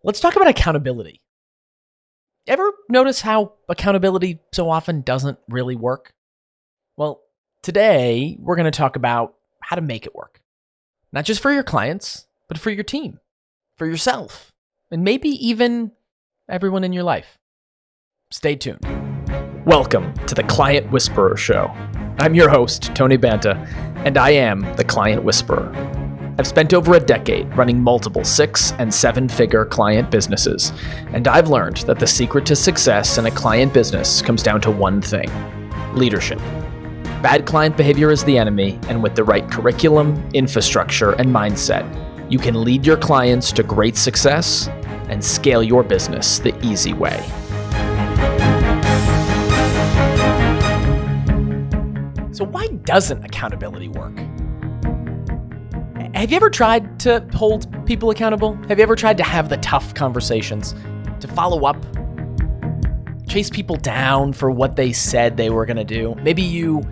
Let's talk about accountability. Ever notice how accountability so often doesn't really work? Well, today we're going to talk about how to make it work. Not just for your clients, but for your team, for yourself, and maybe even everyone in your life. Stay tuned. Welcome to the Client Whisperer Show. I'm your host, Tony Banta, and I am the Client Whisperer. I've spent over a decade running multiple 6- and 7-figure client businesses, and I've learned that the secret to success in a client business comes down to one thing: leadership. Bad client behavior is the enemy, and with the right curriculum, infrastructure, and mindset, you can lead your clients to great success and scale your business the easy way. So why doesn't accountability work? Have you ever tried to hold people accountable? Have you ever tried to have the tough conversations, to follow up, chase people down for what they said they were going to do? Maybe you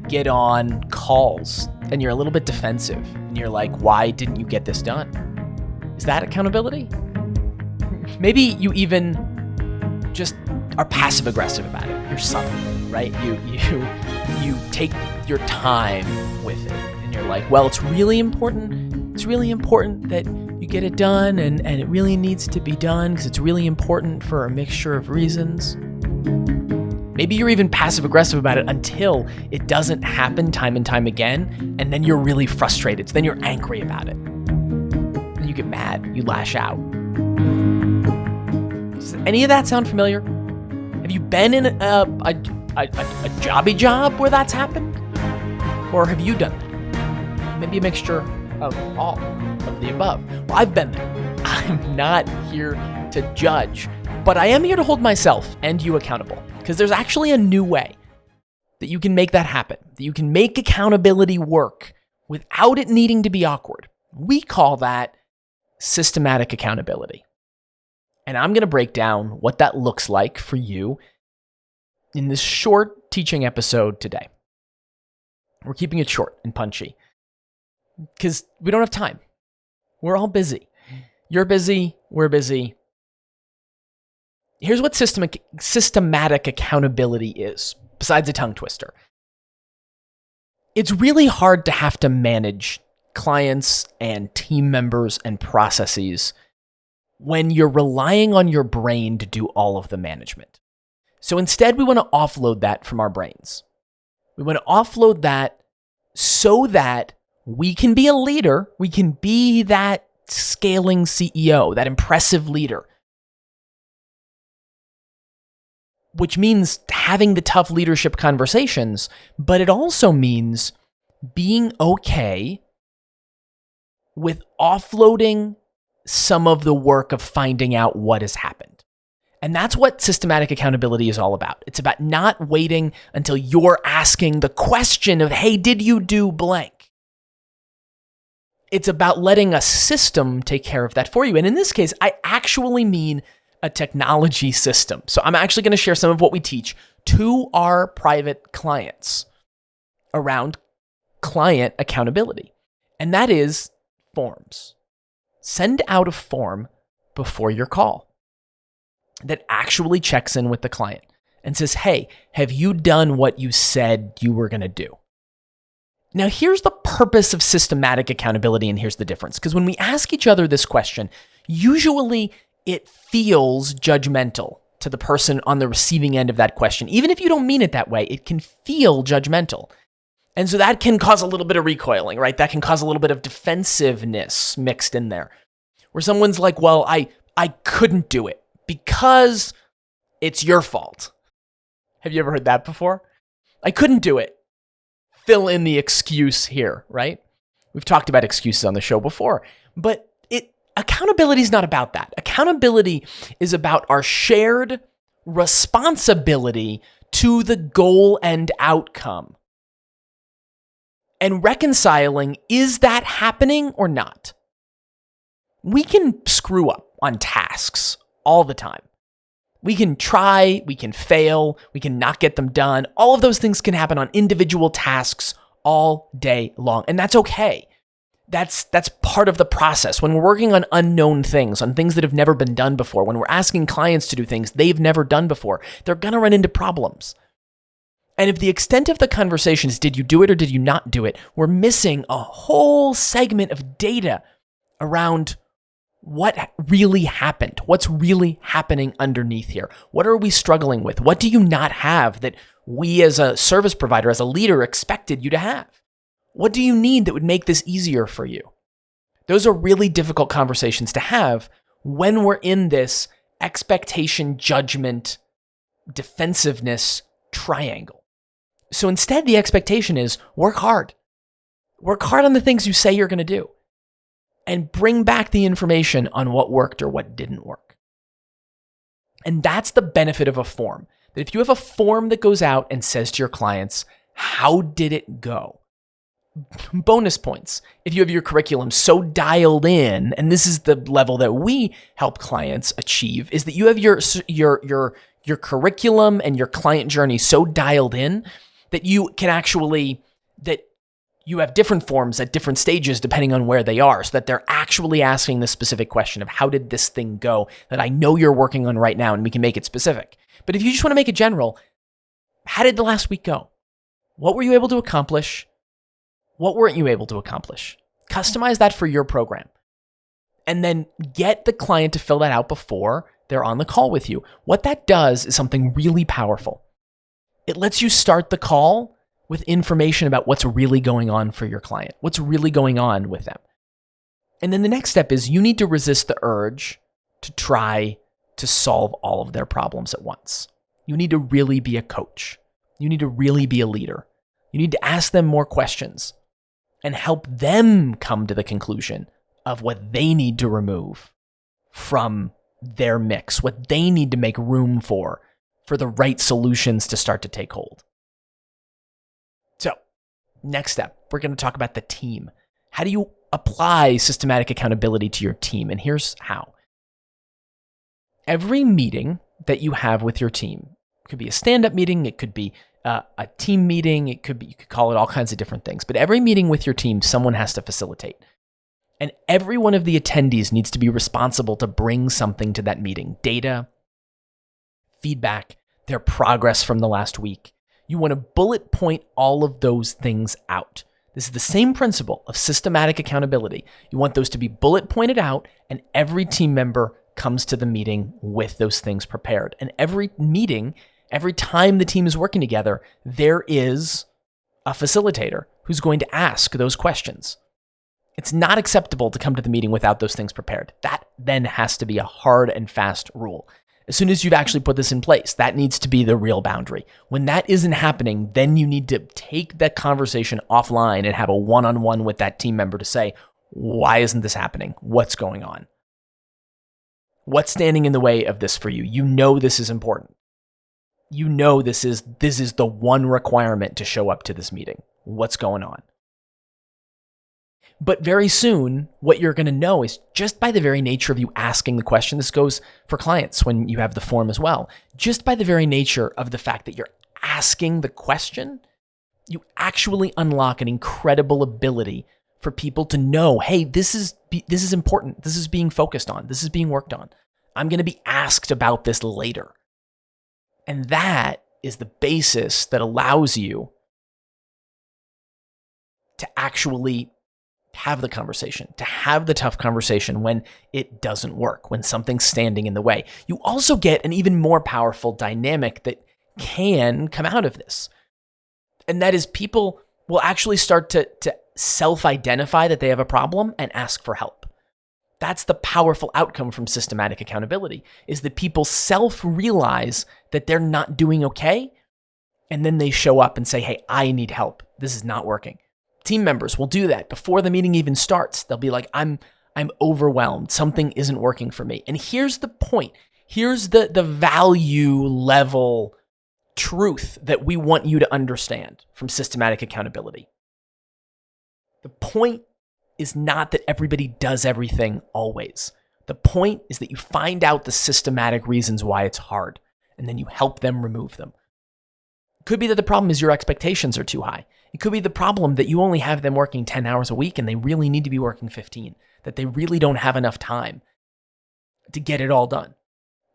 get on calls and you're a little bit defensive and you're like, why didn't you get this done? Is that accountability? Maybe you even just are passive aggressive about it. You're subtle, right? You take your time with it. You're like, well, it's really important that you get it done, and it really needs to be done because it's really important for a mixture of reasons. Maybe you're even passive aggressive about it until it doesn't happen time and time again, and then you're really frustrated. So then you're angry about it. Then you get mad, you lash out. Does any of that sound familiar? Have you been in a jobby job where that's happened? Or have you done that? Maybe a mixture of all of the above. Well, I've been there. I'm not here to judge, but I am here to hold myself and you accountable, because there's actually a new way that you can make that happen, that you can make accountability work without it needing to be awkward. We call that systematic accountability. And I'm going to break down what that looks like for you in this short teaching episode today. We're keeping it short and punchy, because we don't have time. We're all busy. You're busy. We're busy. Here's what systematic accountability is, besides a tongue twister. It's really hard to have to manage clients and team members and processes when you're relying on your brain to do all of the management. So instead, we want to offload that from our brains. We want to offload that so that we can be a leader. We can be that scaling CEO, that impressive leader, which means having the tough leadership conversations, but it also means being okay with offloading some of the work of finding out what has happened. And that's what systematic accountability is all about. It's about not waiting until you're asking the question of, hey, did you do blank? It's about letting a system take care of that for you. And in this case, I actually mean a technology system. So I'm actually going to share some of what we teach to our private clients around client accountability. And that is forms. Send out a form before your call that actually checks in with the client and says, hey, have you done what you said you were going to do? Now, here's the purpose of systematic accountability, and here's the difference. Because when we ask each other this question, usually it feels judgmental to the person on the receiving end of that question. Even if you don't mean it that way, it can feel judgmental. And so that can cause a little bit of recoiling, right? That can cause a little bit of defensiveness mixed in there, where someone's like, well, I couldn't do it because it's your fault. Have you ever heard that before? I couldn't do it. Fill in the excuse here, right? We've talked about excuses on the show before, but accountability is not about that. Accountability is about our shared responsibility to the goal and outcome. And reconciling, is that happening or not? We can screw up on tasks all the time. We can try, we can fail, we can not get them done. All of those things can happen on individual tasks all day long, and that's okay. That's part of the process. When we're working on unknown things, on things that have never been done before, when we're asking clients to do things they've never done before, they're going to run into problems. And if the extent of the conversation is, did you do it or did you not do it, we're missing a whole segment of data around what really happened, what's really happening underneath here. What are we struggling with? What do you not have that we as a service provider, as a leader, expected you to have? What do you need that would make this easier for you? Those are really difficult conversations to have when we're in this expectation, judgment, defensiveness triangle. So instead, the expectation is work hard. Work hard on the things you say you're going to do and bring back the information on what worked or what didn't work. And that's the benefit of a form. That if you have a form that goes out and says to your clients, how did it go? Bonus points. If you have your curriculum so dialed in, and this is the level that we help clients achieve, is that you have your curriculum and your client journey so dialed in that you can that you have different forms at different stages depending on where they are, so that they're actually asking the specific question of how did this thing go that I know you're working on right now, and we can make it specific. But if you just want to make it general, how did the last week go? What were you able to accomplish? What weren't you able to accomplish? Customize that for your program. And then get the client to fill that out before they're on the call with you. What that does is something really powerful. It lets you start the call with information about what's really going on for your client, what's really going on with them. And then the next step is you need to resist the urge to try to solve all of their problems at once. You need to really be a coach. You need to really be a leader. You need to ask them more questions and help them come to the conclusion of what they need to remove from their mix, what they need to make room for the right solutions to start to take hold. So, next step, we're going to talk about the team. How do you apply systematic accountability to your team? And here's how. Every meeting that you have with your team, it could be a stand-up meeting, it could be a team meeting, you could call it all kinds of different things. But every meeting with your team, someone has to facilitate. And every one of the attendees needs to be responsible to bring something to that meeting. Data, feedback, their progress from the last week. You want to bullet point all of those things out. This is the same principle of systematic accountability. You want those to be bullet pointed out, and every team member comes to the meeting with those things prepared. And every meeting, every time the team is working together, there is a facilitator who's going to ask those questions. It's not acceptable to come to the meeting without those things prepared. That then has to be a hard and fast rule. As soon as you've actually put this in place, that needs to be the real boundary. When that isn't happening, then you need to take that conversation offline and have a one-on-one with that team member to say, why isn't this happening? What's going on? What's standing in the way of this for you? You know this is important. You know this is the one requirement to show up to this meeting. What's going on? But very soon, what you're going to know is just by the very nature of you asking the question, this goes for clients when you have the form as well, just by the very nature of the fact that you're asking the question, you actually unlock an incredible ability for people to know, hey, this is important. This is being focused on. This is being worked on. I'm going to be asked about this later. And that is the basis that allows you to actually have the conversation, to have the tough conversation when it doesn't work, when something's standing in the way. You also get an even more powerful dynamic that can come out of this. And that is people will actually start to self-identify that they have a problem and ask for help. That's the powerful outcome from systematic accountability, is that people self-realize that they're not doing okay, and then they show up and say, hey, I need help. This is not working. Team members will do that before the meeting even starts. They'll be like, I'm overwhelmed. Something isn't working for me. And here's the point. Here's the value level truth that we want you to understand from systematic accountability. The point is not that everybody does everything always. The point is that you find out the systematic reasons why it's hard, and then you help them remove them. It could be that the problem is your expectations are too high. It could be the problem that you only have them working 10 hours a week and they really need to be working 15, that they really don't have enough time to get it all done.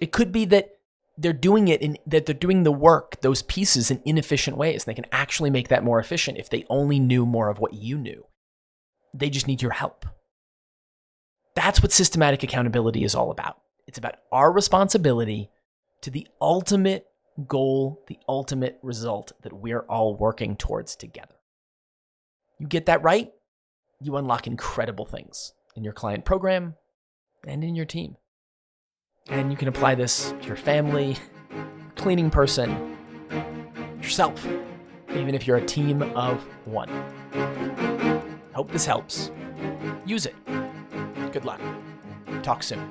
It could be that they're doing the work, those pieces, in inefficient ways. They can actually make that more efficient if they only knew more of what you knew. They just need your help. That's what systematic accountability is all about. It's about our responsibility to the ultimate goal, the ultimate result that we're all working towards together. You get that right, you unlock incredible things in your client program and in your team. And you can apply this to your family, cleaning person, yourself, even if you're a team of one. Hope this helps. Use it. Good luck. Talk soon.